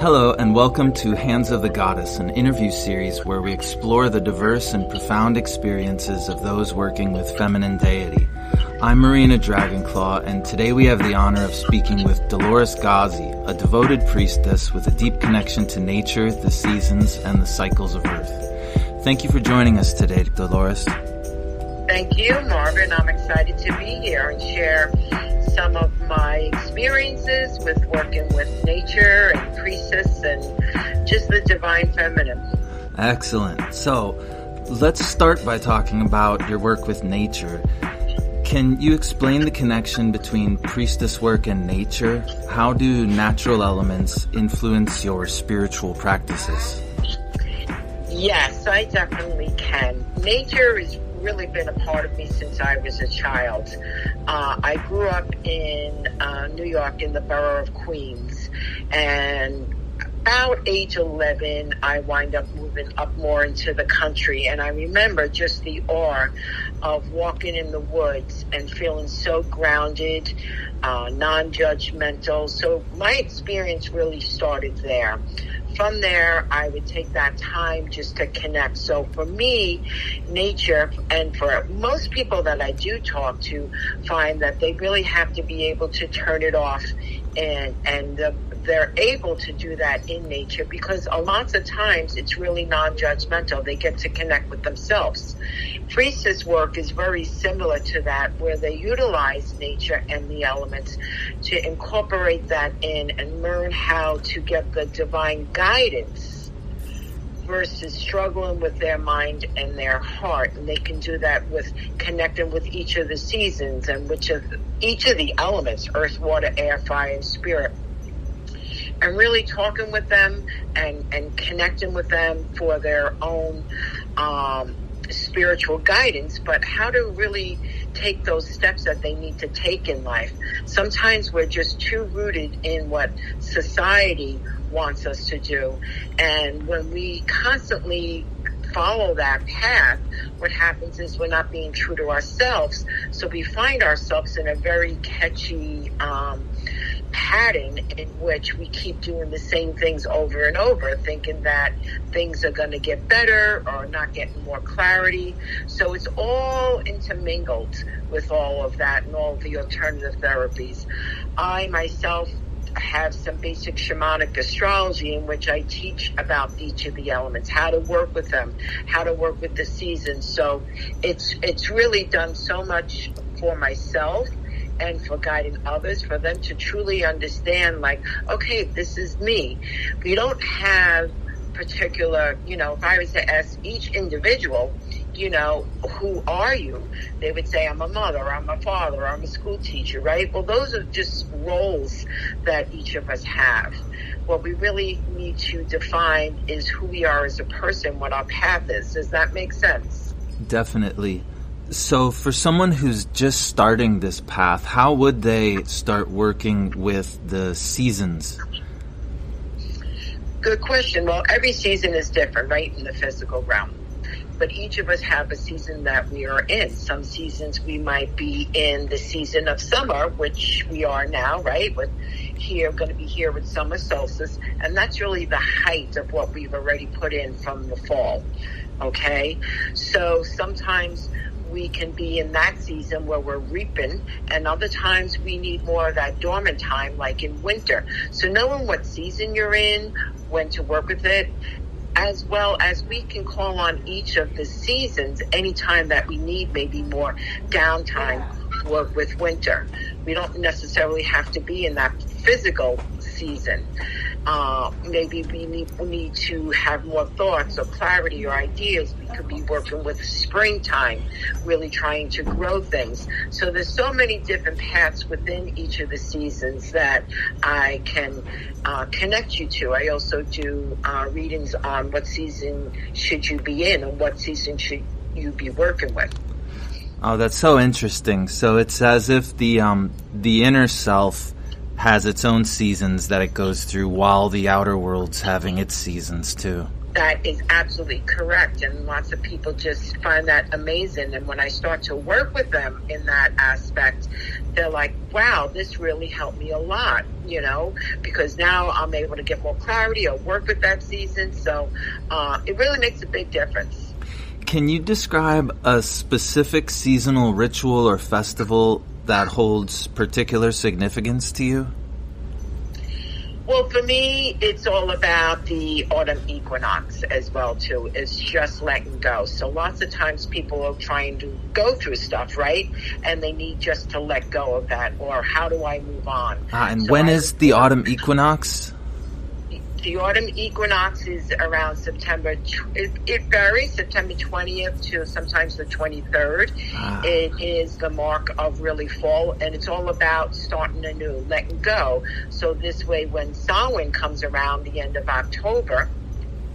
Hello and welcome to Hands of the Goddess, an interview series where we explore the diverse and profound experiences of those working with feminine deity. I'm Marina Dragonclaw, and today we have the honor of speaking with Dolores Gozzi, a devoted priestess with a deep connection to nature, the seasons, and the cycles of Earth. Thank you for joining us today, Dolores. Thank you, Marvin. I'm excited to be here and share some of my experiences with working with nature and priestess and just the divine feminine. Excellent. So let's start by talking about your work with nature. Can you explain the connection between priestess work and nature? How do natural elements influence your spiritual practices? Yes, I definitely can. Nature has really been a part of me since I was a child. I grew up in New York in the borough of Queens, and about age 11, I wind up moving up more into the country, and I remember just the awe of walking in the woods and feeling so grounded, non-judgmental. So my experience really started there. From there, I would take that time just to connect. So for me, nature, and for most people that I do talk to, find that they really have to be able to turn it off, and they're able to do that in nature because a lot of times it's really non-judgmental. They get to connect with themselves. Priestess work is very similar to that, where they utilize nature and the elements to incorporate that in and learn how to get the divine guidance versus struggling with their mind and their heart. And they can do that with connecting with each of the seasons and each of the elements, earth, water, air, fire, and spirit. And really talking with them and connecting with them for their own spiritual guidance, but how to really take those steps that they need to take in life. Sometimes we're just too rooted in what society wants us to do. And when we constantly follow that path, what happens is we're not being true to ourselves. So we find ourselves in a very catchy pattern in which we keep doing the same things over and over, thinking that things are going to get better or not getting more clarity. So it's all intermingled with all of that and all the alternative therapies. I myself have some basic shamanic astrology in which I teach about each of the elements, how to work with them, how to work with the seasons. So it's really done so much for myself and for guiding others, for them to truly understand, like, okay, this is me. We don't have particular, if I was to ask each individual, who are you? They would say, I'm a mother, I'm a father, I'm a school teacher, right? Well, those are just roles that each of us have. What we really need to define is who we are as a person, what our path is. Does that make sense? Definitely. So for someone who's just starting this path, how would they start working with the seasons? Good question. Well, every season is different, right, in the physical realm. But each of us have a season that we are in. Some seasons we might be in the season of summer, which we are now, right? We're going to be here with summer solstice. And that's really the height of what we've already put in from the fall. Okay? So sometimes we can be in that season where we're reaping, and other times we need more of that dormant time, like in winter. So knowing what season you're in, when to work with it, as well as we can call on each of the seasons anytime that we need maybe more downtime, work with winter. We don't necessarily have to be in that physical season. Maybe we need to have more thoughts or clarity or ideas. We could be working with springtime, really trying to grow things. So there's so many different paths within each of the seasons that I can connect you to. I also do readings on what season should you be in and what season should you be working with. Oh, that's so interesting. So it's as if the inner self has its own seasons that it goes through while the outer world's having its seasons too. That is absolutely correct. And lots of people just find that amazing. And when I start to work with them in that aspect, they're like, wow, this really helped me a lot, because now I'm able to get more clarity or work with that season. So it really makes a big difference. Can you describe a specific seasonal ritual or festival that holds particular significance to you? Well, for me, it's all about the autumn equinox as well, too. It's just letting go. So lots of times people are trying to go through stuff, right? And they need just to let go of that. Or how do I move on? And so when is the autumn equinox? The autumn equinox is around September. It varies, September 20th to sometimes the 23rd. It is the mark of really fall, and it's all about starting anew, letting go. So this way, when Samhain comes around the end of October,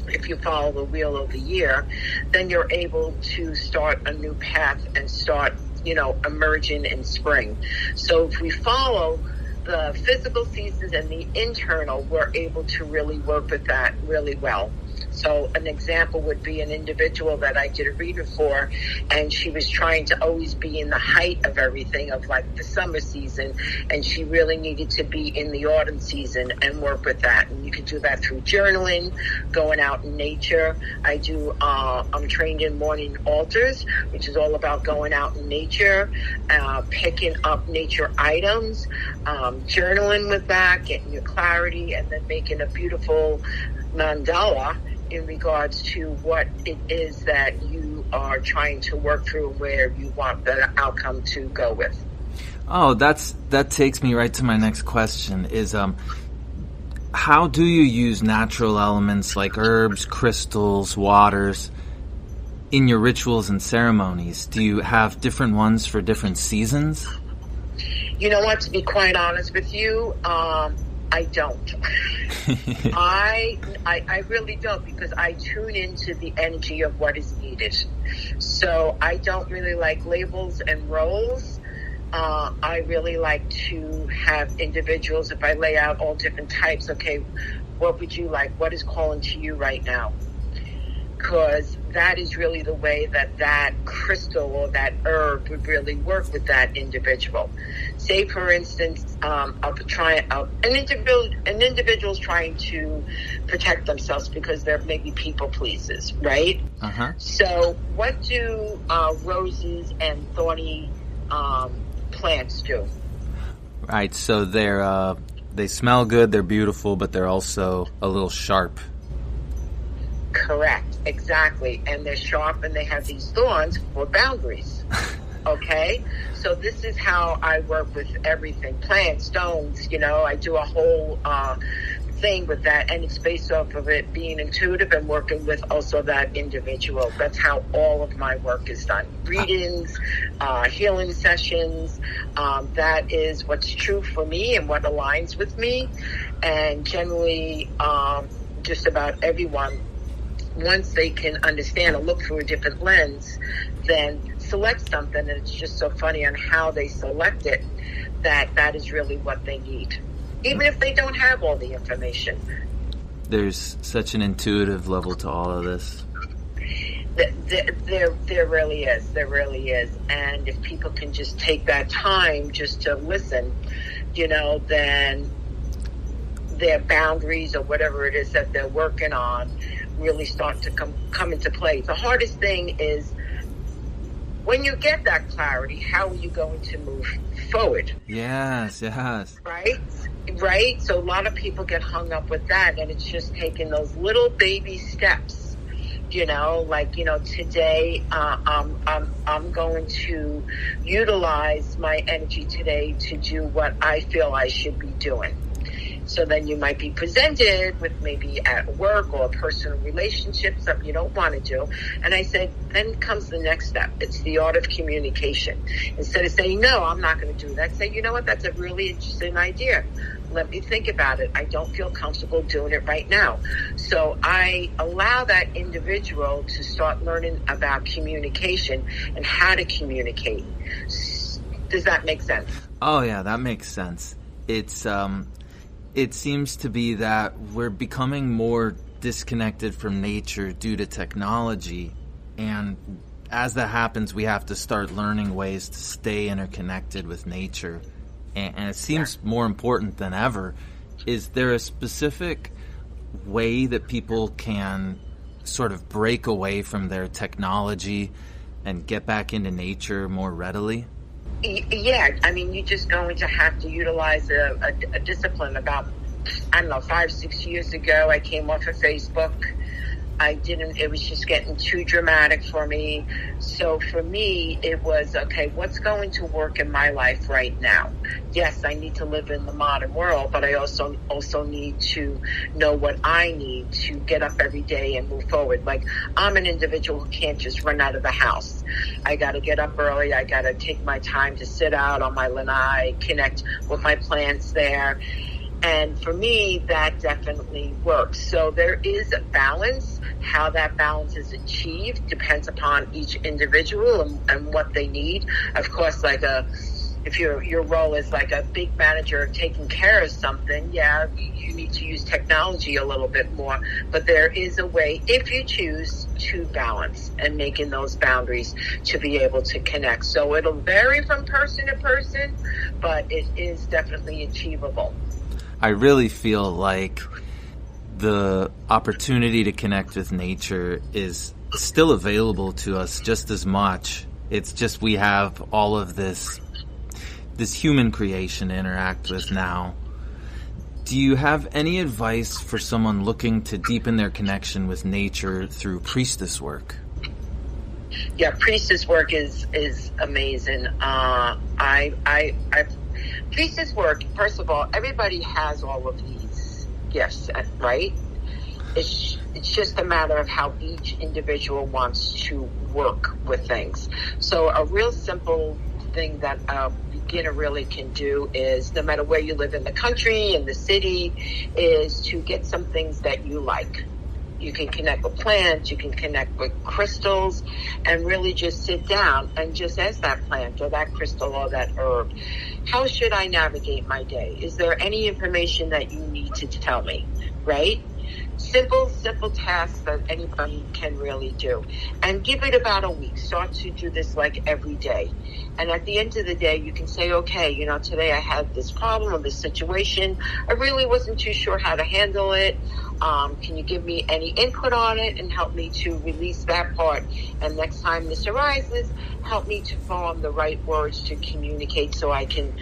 if you follow the wheel of the year, then you're able to start a new path and start, emerging in spring. So if we follow the physical seasons and the internal, we're able to really work with that really well. So an example would be an individual that I did a reading for, and she was trying to always be in the height of everything, of like the summer season, and she really needed to be in the autumn season and work with that. And you could do that through journaling, going out in nature. I'm trained in morning altars, which is all about going out in nature, picking up nature items, journaling with that, getting your clarity, and then making a beautiful mandala in regards to what it is that you are trying to work through, where you want the outcome to go with. Oh, that takes me right to my next question is, how do you use natural elements like herbs, crystals, waters in your rituals and ceremonies? Do you have different ones for different seasons? You know what, to be quite honest with you, I don't. I really don't, because I tune into the energy of what is needed. So I don't really like labels and roles. I really like to have individuals, if I lay out all different types, okay, what would you like? What is calling to you right now? Because that is really the way that crystal or that herb would really work with that individual. Say, for instance, an individual's trying to protect themselves because they're maybe people pleasers, right? Uh-huh. So what do roses and thorny plants do? Right, so they smell good, they're beautiful, but they're also a little sharp. Correct, exactly. And they're sharp and they have these thorns for boundaries. Okay? So this is how I work with everything. Plants, stones, I do a whole thing with that, and it's based off of it being intuitive and working with also that individual. That's how all of my work is done. Readings, healing sessions, that is what's true for me and what aligns with me. And generally, just about everyone, once they can understand or look through a different lens, then select something. And it's just so funny on how they select it, that is really what they need, even if they don't have all the information. There's such an intuitive level to all of this. There really is. There really is. And if people can just take that time just to listen, then their boundaries or whatever it is that they're working on really start to come into play. The hardest thing is when you get that clarity, how are you going to move forward? Yes. Right? So a lot of people get hung up with that, and it's just taking those little baby steps. Today I'm going to utilize my energy today to do what I feel I should be doing. So then you might be presented with maybe at work or a personal relationship, something you don't want to do. And I said, then comes the next step. It's the art of communication. Instead of saying, no, I'm not going to do that, say, you know what, that's a really interesting idea. Let me think about it. I don't feel comfortable doing it right now. So I allow that individual to start learning about communication and how to communicate. Does that make sense? Oh, yeah, that makes sense. It seems to be that we're becoming more disconnected from nature due to technology. And as that happens, we have to start learning ways to stay interconnected with nature. And it seems more important than ever. Is there a specific way that people can sort of break away from their technology and get back into nature more readily? Yeah, I mean, you're just going to have to utilize a discipline. About, 5-6 years ago, I came off of Facebook. It was just getting too dramatic for me. So for me, it was, okay, what's going to work in my life right now? Yes, I need to live in the modern world, but I also need to know what I need to get up every day and move forward. Like, I'm an individual who can't just run out of the house. I got to get up early. I got to take my time to sit out on my lanai, connect with my plants there. And for me, that definitely works. So there is a balance. How that balance is achieved depends upon each individual and what they need. Of course, if your role is like a big manager taking care of something, you need to use technology a little bit more. But there is a way, if you choose, to balance and making those boundaries to be able to connect. So it'll vary from person to person, but it is definitely achievable. I really feel like the opportunity to connect with nature is still available to us just as much. It's just we have all of this human creation to interact with now. Do you have any advice for someone looking to deepen their connection with nature through priestess work? Yeah, priestess work is amazing. Priestess work, first of all, everybody has all of these gifts, right? It's just a matter of how each individual wants to work with things. So a real simple thing that a beginner really can do is, no matter where you live in the country, in the city, is to get some things that you like. You can connect with plants, you can connect with crystals, and really just sit down and just ask that plant or that crystal or that herb, how should I navigate my day? Is there any information that you need to tell me, right? Simple tasks that anybody can really do. And give it about a week. Start to do this like every day. And at the end of the day, you can say, okay, today I had this problem or this situation. I really wasn't too sure how to handle it. Can you give me any input on it and help me to release that part? And next time this arises, help me to form the right words to communicate so I can,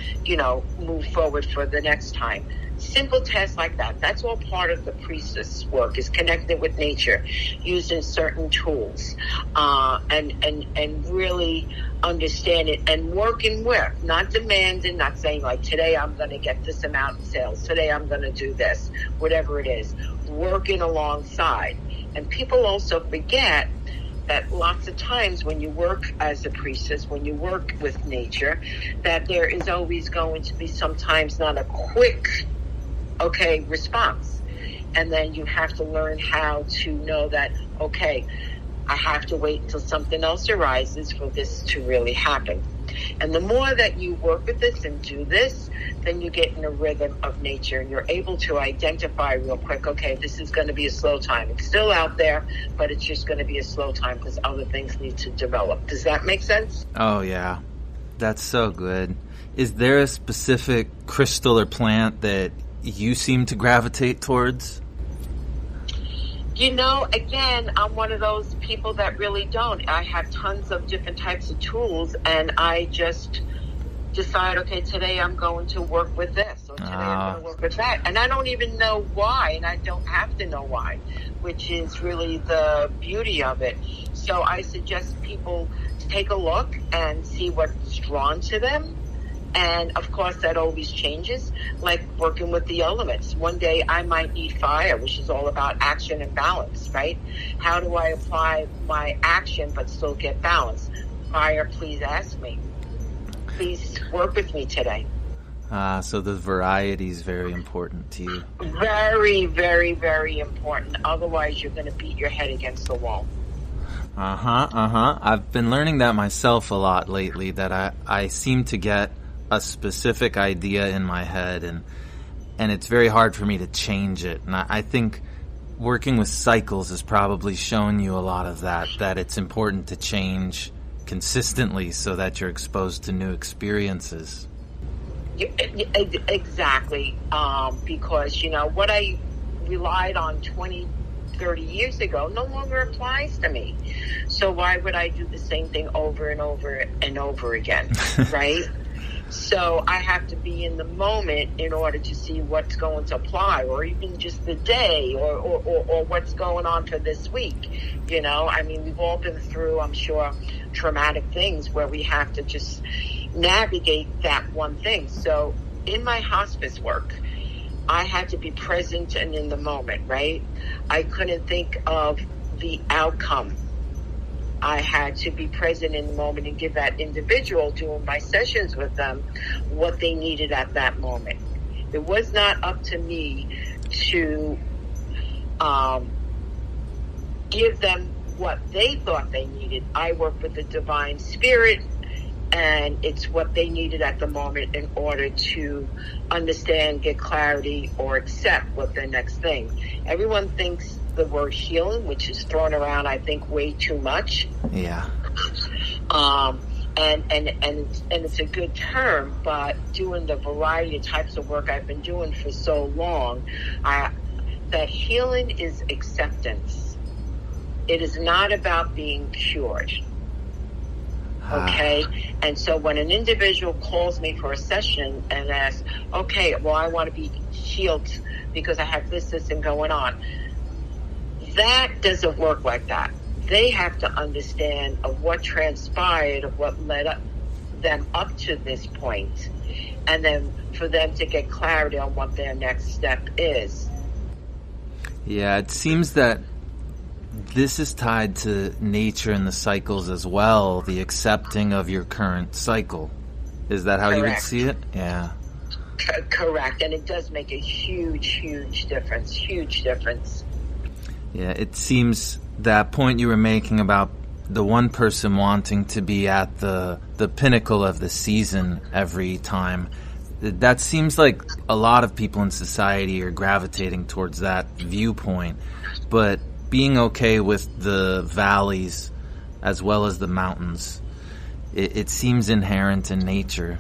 move forward for the next time. Simple tests like that. That's all part of the priestess work, is connecting with nature, using certain tools, and really understand it and working with, not demanding, not saying like, today I'm going to get this amount in sales, today I'm going to do this, whatever it is, working alongside. And people also forget that lots of times when you work as a priestess, when you work with nature, that there is always going to be sometimes not a quick response. And then you have to learn how to know that, okay, I have to wait until something else arises for this to really happen. And the more that you work with this and do this, then you get in a rhythm of nature and you're able to identify real quick, okay, this is going to be a slow time. It's still out there, but it's just going to be a slow time because other things need to develop. Does that make sense? Oh, yeah. That's so good. Is there a specific crystal or plant that you seem to gravitate towards? Again, I'm one of those people that really don't. I have tons of different types of tools, and I just decide, okay, today I'm going to work with this, or today I'm going to work with that. And I don't even know why, and I don't have to know why, which is really the beauty of it. So I suggest people to take a look and see what's drawn to them. And of course, that always changes, like working with the elements. One day I might need fire, which is all about action and balance, right? How do I apply my action but still get balance? Fire, please ask me. Please work with me today. So the variety is very important to you. Very, very, very important. Otherwise, you're going to beat your head against the wall. I've been learning that myself a lot lately, that I seem to get a specific idea in my head, and it's very hard for me to change it. And I think working with cycles has probably shown you a lot of that it's important to change consistently so that you're exposed to new experiences. Exactly. Because, what I relied on 20, 30 years ago no longer applies to me. So why would I do the same thing over and over and over again, right? So I have to be in the moment in order to see what's going to apply, or even just the day, or what's going on for this week. We've all been through, I'm sure, traumatic things where we have to just navigate that one thing. So in my hospice work, I had to be present and in the moment, right? I couldn't think of the outcome. I had to be present in the moment and give that individual doing my sessions with them what they needed at that moment. It was not up to me to give them what they thought they needed. I work with the divine spirit, and it's what they needed at the moment in order to understand, get clarity, or accept what their next thing. Everyone thinks the word healing, which is thrown around, I think, way too much. Yeah. And it's a good term, but doing the variety of types of work I've been doing for so long, that healing is acceptance. It is not about being cured. Okay? And so when an individual calls me for a session and asks, okay, well, I want to be healed because I have this, and going on, that doesn't work like that. They have to understand of what transpired, of what led them up to this point, and then for them to get clarity on what their next step is. Yeah, it seems that this is tied to nature and the cycles as well, the accepting of your current cycle. Is that how Correct. You would see it? Yeah. Correct, and it does make a huge difference, huge difference. Yeah, it seems that point you were making about the one person wanting to be at the pinnacle of the season every time, that seems like a lot of people in society are gravitating towards that viewpoint. But being okay with the valleys as well as the mountains, it seems inherent in nature.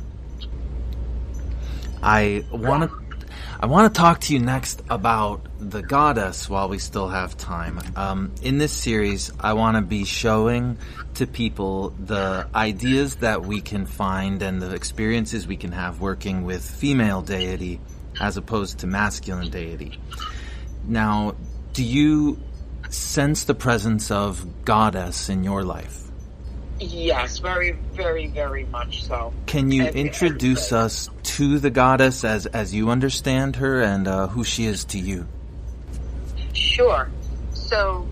I want to talk to you next about the goddess while we still have time. In this series, I want to be showing to people the ideas that we can find and the experiences we can have working with female deity as opposed to masculine deity. Now, do you sense the presence of goddess in your life? Yes, very, very, very much so. Can you introduce us to the goddess as you understand her and who she is to you? Sure. So,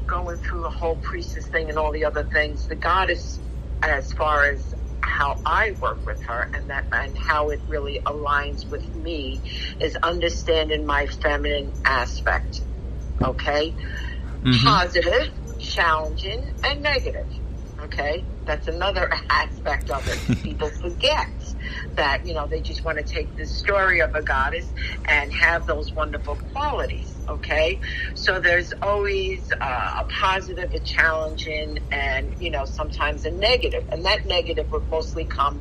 going through the whole priestess thing and all the other things, the goddess, as far as how I work with her and how it really aligns with me, is understanding my feminine aspect. Okay? Mm-hmm. Positive, challenging, and negative. Okay, that's another aspect of it. People forget that, they just want to take this story of a goddess and have those wonderful qualities. Okay, so there's always a positive, a challenging, and, sometimes a negative. And that negative would mostly come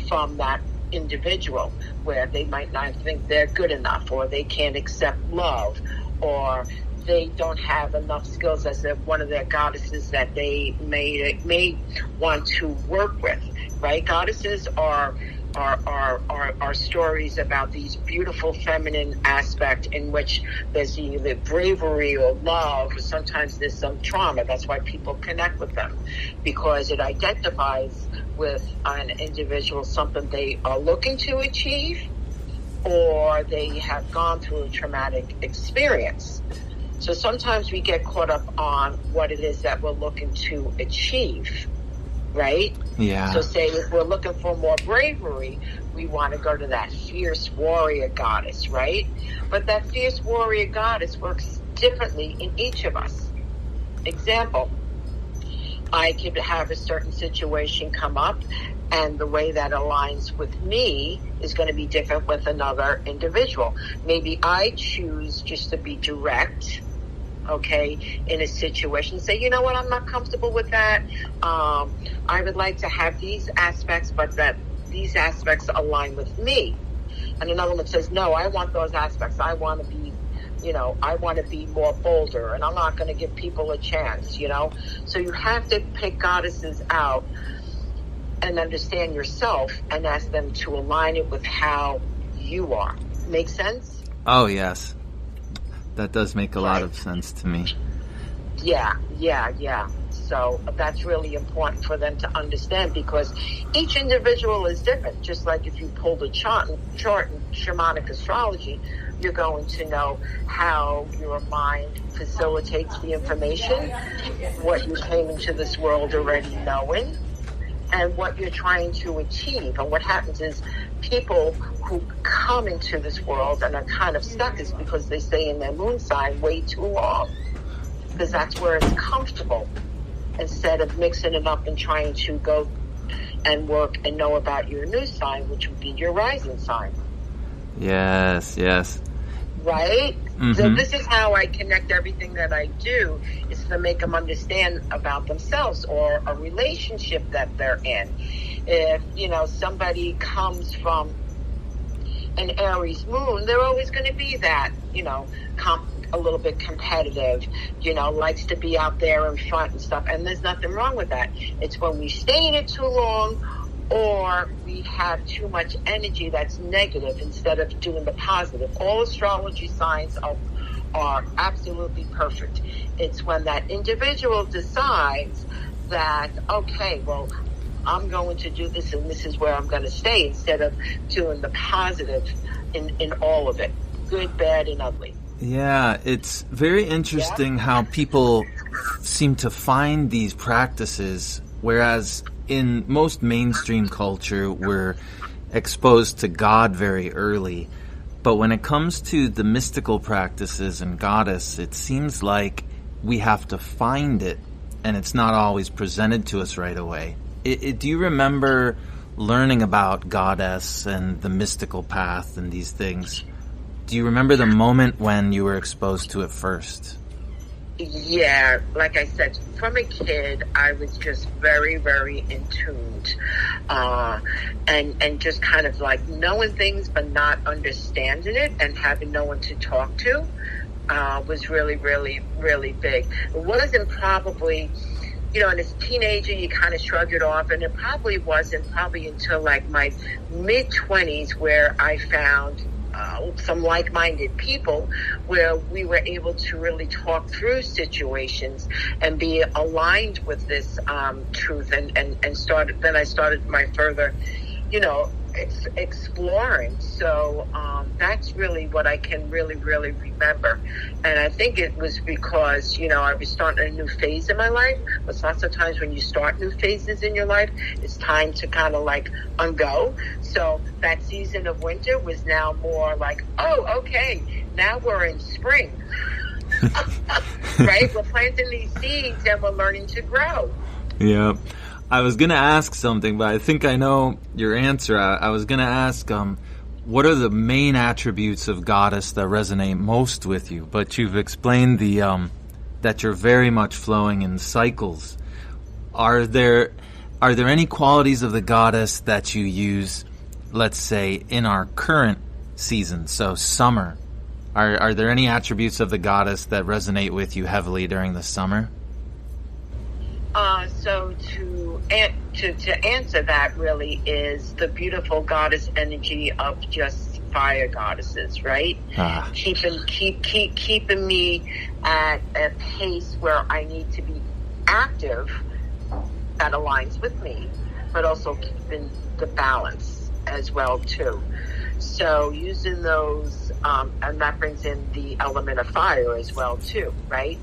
from that individual where they might not think they're good enough, or they can't accept love, or they don't have enough skills as one of their goddesses that they may want to work with, right? Goddesses are stories about these beautiful feminine aspect in which there's either bravery or love, or sometimes there's some trauma. That's why people connect with them, because it identifies with an individual something they are looking to achieve, or they have gone through a traumatic experience. So sometimes we get caught up on what it is that we're looking to achieve, right? Yeah. So say if we're looking for more bravery, we want to go to that fierce warrior goddess, right? But that fierce warrior goddess works differently in each of us. Example, I could have a certain situation come up, and the way that aligns with me is going to be different with another individual. Maybe I choose just to be direct okay, in a situation. Say, you know what, I'm not comfortable with that. I would like to have these aspects, but that these aspects align with me. And another one says, no, I want those aspects. I want to be, I want to be more bolder, and I'm not going to give people a chance, So you have to pick goddesses out and understand yourself and ask them to align it with how you are. Make sense? Oh, yes. That does make a lot of sense to me. Yeah. So that's really important for them to understand, because each individual is different. Just like if you pulled a chart in shamanic astrology, you're going to know how your mind facilitates the information, what you came into this world already knowing, and what you're trying to achieve. And what happens is people who come into this world and are kind of stuck is because they stay in their moon sign way too long, because that's where it's comfortable, instead of mixing it up and trying to go and work and know about your new sign, which would be your rising sign. Yes. Right? Mm-hmm. So this is how I connect everything that I do, is to make them understand about themselves or a relationship that they're in. If, somebody comes from an Aries moon, they're always going to be that, a little bit competitive, likes to be out there in front and stuff. And there's nothing wrong with that. It's when we stay in it too long, or we have too much energy that's negative instead of doing the positive. All astrology signs are absolutely perfect. It's when that individual decides that, okay, well, I'm going to do this and this is where I'm going to stay, instead of doing the positive in all of it, good, bad, and ugly. Yeah, it's very interesting how people seem to find these practices, whereas in most mainstream culture, we're exposed to God very early. But when it comes to the mystical practices and goddess, it seems like we have to find it, and it's not always presented to us right away. Do you remember learning about goddess and the mystical path and these things? Do you remember the moment when you were exposed to it first? Yeah, like I said, from a kid, I was just very, very in tune, and just kind of like knowing things but not understanding it, and having no one to talk to was really, really, really big. It wasn't probably, and as a teenager, you kind of shrug it off, and it probably wasn't until like my mid-20s where I found some like-minded people where we were able to really talk through situations and be aligned with this truth, and then I started my further, exploring. So that's really what I can really, really remember. And I think it was because, I was starting a new phase in my life. But lots of times when you start new phases in your life, it's time to kind of like ungo. So that season of winter was now more like, oh, okay, now we're in spring. Right? We're planting these seeds and we're learning to grow. Yeah. I was going to ask something, but I think I know your answer. I was going to ask, what are the main attributes of goddess that resonate most with you? But you've explained that you're very much flowing in cycles. Are there any qualities of the goddess that you use, let's say, in our current season, so summer? Are there any attributes of the goddess that resonate with you heavily during the summer? So to answer that really is the beautiful goddess energy of just fire goddesses, right? Keeping me at a pace where I need to be active that aligns with me, but also keeping the balance as well too. So using those, and that brings in the element of fire as well too, right?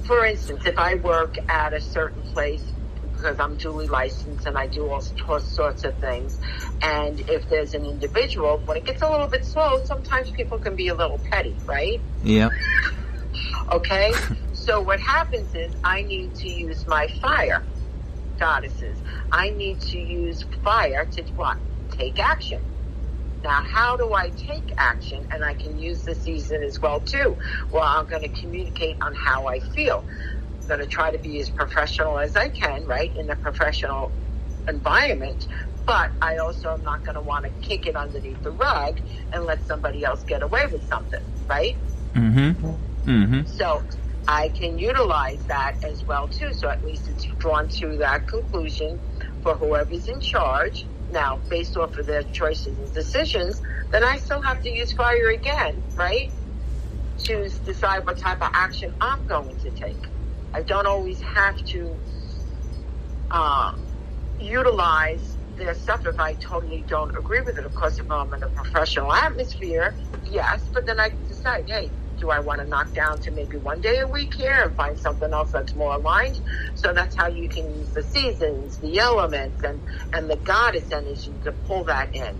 For instance, if I work at a certain place because I'm duly licensed and I do all sorts of things, and if there's an individual, when it gets a little bit slow, sometimes people can be a little petty, right? Yeah. Okay? So what happens is I need to use my fire goddesses. I need to use fire to what? Take action. Now, how do I take action? And I can use the season as well, too. Well, I'm going to communicate on how I feel. I'm going to try to be as professional as I can, right, in a professional environment. But I also am not going to want to kick it underneath the rug and let somebody else get away with something, right? Mm-hmm. Mm-hmm. So I can utilize that as well, too. So at least it's drawn to that conclusion for whoever's in charge. Now, based off of their choices and decisions, then I still have to use fire again, right? To decide what type of action I'm going to take. I don't always have to utilize their stuff if I totally don't agree with it. Of course, if I'm in a professional atmosphere, yes, but then I can decide, hey, do I want to knock down to maybe 1 day a week here and find something else that's more aligned? So that's how you can use the seasons, the elements, and the goddess energy to pull that in.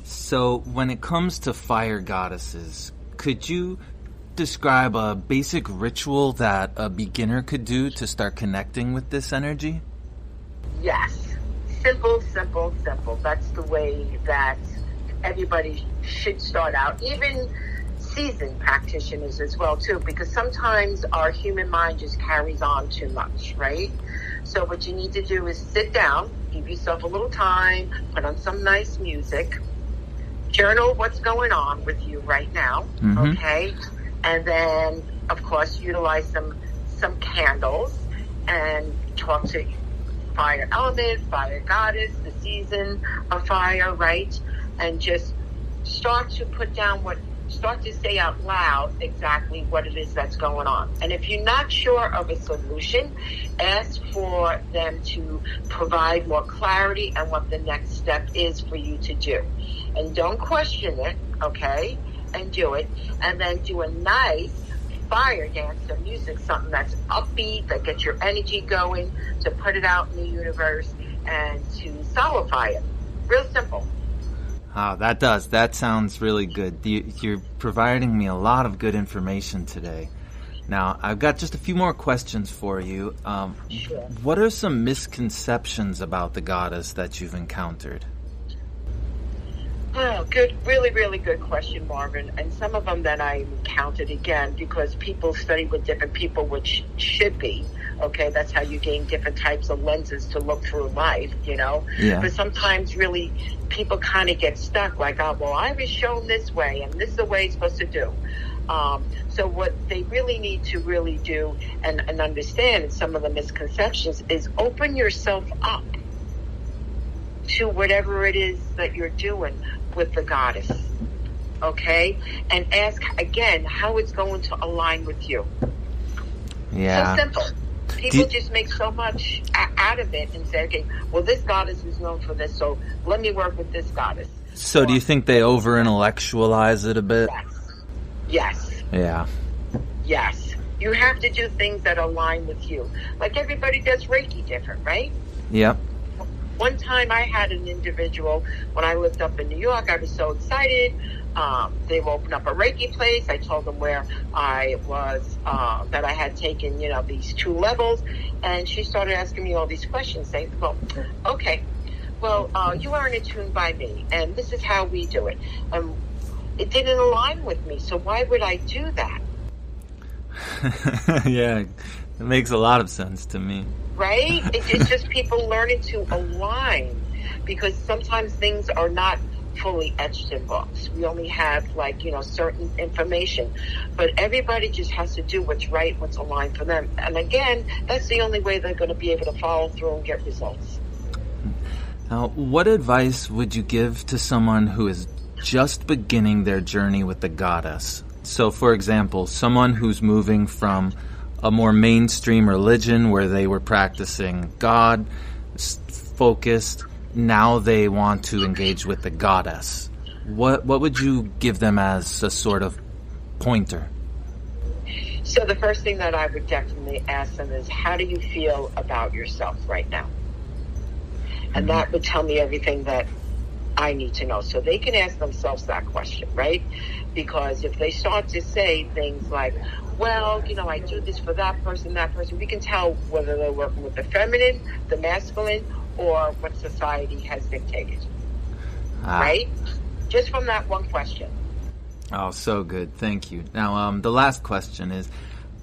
So when it comes to fire goddesses, could you describe a basic ritual that a beginner could do to start connecting with this energy? Yes. Simple, simple, simple. That's the way that everybody should start out. Even seasoned practitioners as well, too, because sometimes our human mind just carries on too much, right? So what you need to do is sit down, give yourself a little time, put on some nice music, journal what's going on with you right now, okay? And then, of course, utilize some candles and talk to fire element, fire goddess, the season of fire, right? And just start to say out loud exactly what it is that's going on. And if you're not sure of a solution, ask for them to provide more clarity on what the next step is for you to do. And don't question it, okay? And do it. And then do a nice fire dance or music, something that's upbeat, that gets your energy going, to put it out in the universe and to solidify it. Real simple. Oh, that sounds really good. You're providing me a lot of good information today. Now, I've got just a few more questions for you. Sure. What are some misconceptions about the goddess that you've encountered? Oh, good. Really, really good question, Marvin. And some of them that I encountered again, because people study with different people, which should be. Okay, that's how you gain different types of lenses to look through life, you know? Yeah. But sometimes really people kind of get stuck like, oh, well, I was shown this way and this is the way it's supposed to do. So what they really need to really do and understand some of the misconceptions is open yourself up to whatever it is that you're doing with the goddess. Okay? And ask again how it's going to align with you. Yeah. So simple. People just make so much out of it and say, okay, well, this goddess is known for this, so let me work with this goddess. So do you think they over-intellectualize it a bit? Yes. Yeah. Yes. You have to do things that align with you. Like everybody does Reiki different, right? Yep. One time I had an individual, when I lived up in New York, I was so excited. They opened up a Reiki place. I told them where I was, that I had taken, these 2 levels. And she started asking me all these questions, saying, well, okay, well, you aren't attuned by me, and this is how we do it. It didn't align with me, so why would I do that? Yeah, it makes a lot of sense to me. Right? It's just people learning to align, because sometimes things are not fully etched in books. We only have certain information, but everybody just has to do what's right, what's aligned for them. And again, that's the only way they're going to be able to follow through and get results. Now, what advice would you give to someone who is just beginning their journey with the goddess? So, for example, someone who's moving from a more mainstream religion where they were practicing God focused, now they want to engage with the goddess. What would you give them as a sort of pointer? So the first thing that I would definitely ask them is, how do you feel about yourself right now? And that would tell me everything that I need to know. So they can ask themselves that question, right? Because if they start to say things like, well, I do this for that person, we can tell whether they're working with the feminine, the masculine, or what society has dictated. right? Just from that one question. Oh, so good. Thank you. Now, the last question is,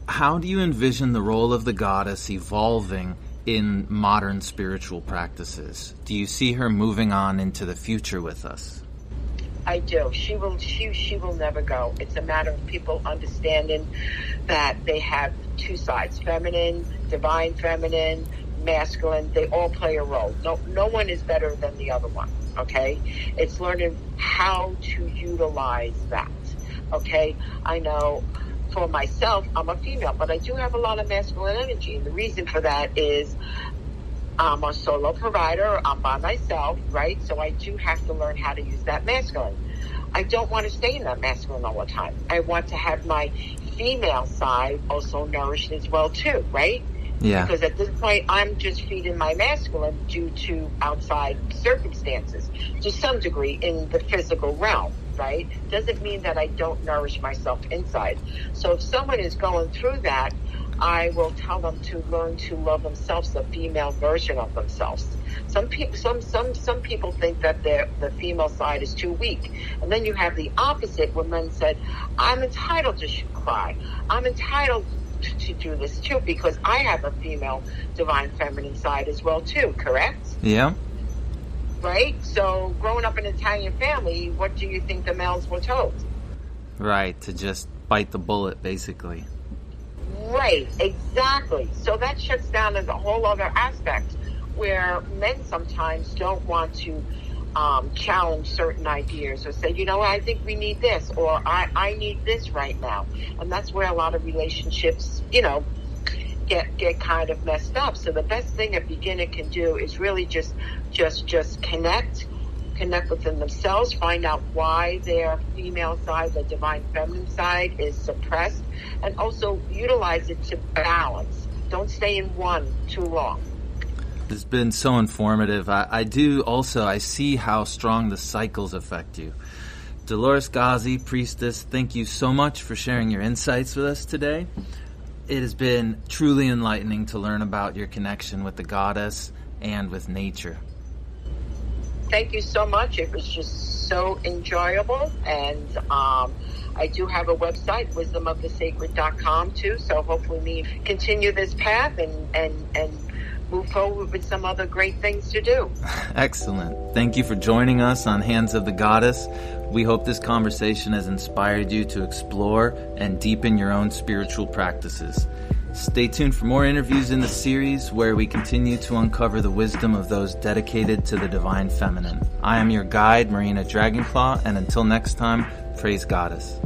how do you envision the role of the goddess evolving in modern spiritual practices? Do you see her moving on into the future with us? I do. She will never go. It's a matter of people understanding that they have two sides, feminine, divine feminine, masculine. They all play a role. No one is better than the other one, okay? It's learning how to utilize that, okay? I know for myself, I'm a female, but I do have a lot of masculine energy. And the reason for that is I'm a solo provider. I'm by myself, right? So I do have to learn how to use that masculine. I don't want to stay in that masculine all the time. I want to have my female side also nourished as well too, right? Yeah. Because at this point, I'm just feeding my masculine due to outside circumstances to some degree in the physical realm, right? Doesn't mean that I don't nourish myself inside. So if someone is going through that, I will tell them to learn to love themselves, the female version of themselves. Some people think that the female side is too weak. And then you have the opposite when men said, I'm entitled to cry. I'm entitled to do this too because I have a female divine feminine side as well too, correct? Yeah. Right? So growing up in an Italian family, what do you think the males were told? Right, to just bite the bullet, basically. Right, exactly. So that shuts down a whole other aspect where men sometimes don't want to challenge certain ideas or say, you know, I think we need this or I need this right now. And that's where a lot of relationships, you know, get kind of messed up. So the best thing a beginner can do is really just connect within themselves, find out why their female side, the divine feminine side is suppressed, and also utilize it to balance. Don't stay in one too long. It's been so informative. I see how strong the cycles affect you. Dolores Gozzi, priestess, thank you so much for sharing your insights with us today. It has been truly enlightening to learn about your connection with the goddess and with nature. Thank you so much. It was just so enjoyable. And I do have a website, wisdomofthesacred.com too. So hopefully we continue this path and move forward with some other great things to do. Excellent. Thank you for joining us on Hands of the Goddess. We hope this conversation has inspired you to explore and deepen your own spiritual practices. Stay tuned for more interviews in the series where we continue to uncover the wisdom of those dedicated to the divine feminine. I am your guide, Marina Dragonclaw, and until next time, praise Goddess.